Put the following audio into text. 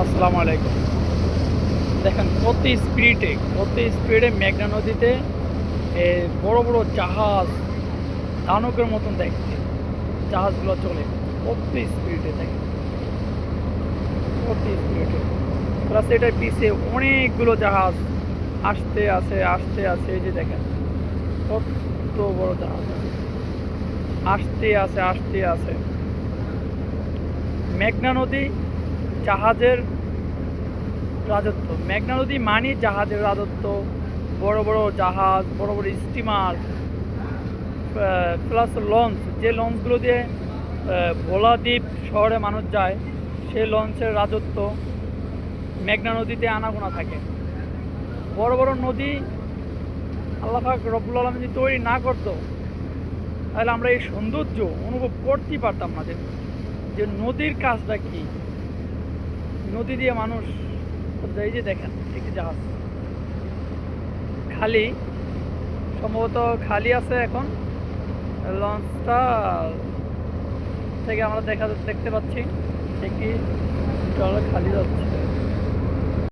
আসসালামু আলাইকুম। দেখেন কত স্পিডে মেঘনা নদীতে বড় বড় জাহাজ দানবের মতন দেখতে জাহাজগুলো চলে। কত স্পিডে দেখেন, কত স্পিডে। প্লাস এটার পিছে অনেকগুলো জাহাজ আসতে আছে। এই যে দেখেন কত বড় জাহাজ আসতে আছে। মেঘনা নদী জাহাজের রাজত্ব। মেঘনা নদী মানে জাহাজের রাজত্ব। বড় বড় জাহাজ, বড় বড় স্টিমার, প্লাস লঞ্চ, যে লঞ্চগুলো দিয়ে ভোলা দ্বীপ শহরে মানুষ যায়, সেই লঞ্চের রাজত্ব মেঘনা নদীতে আনাগোনা থাকে। বড় বড় নদী আল্লাহ পাক রব্বুল আলামিন যদি তৈরি না করতো, তাহলে আমরা এই সৌন্দর্য অনুভব করতেই পারতাম না। যে নদীর কাজটা কি, নদী দিয়ে মানুষ এই যে দেখেন একটি জাহাজ খালি, সম্ভবত খালি আছে এখন। লঞ্চটা থেকে আমরা দেখতে পাচ্ছি একটি জল খালি যাচ্ছে।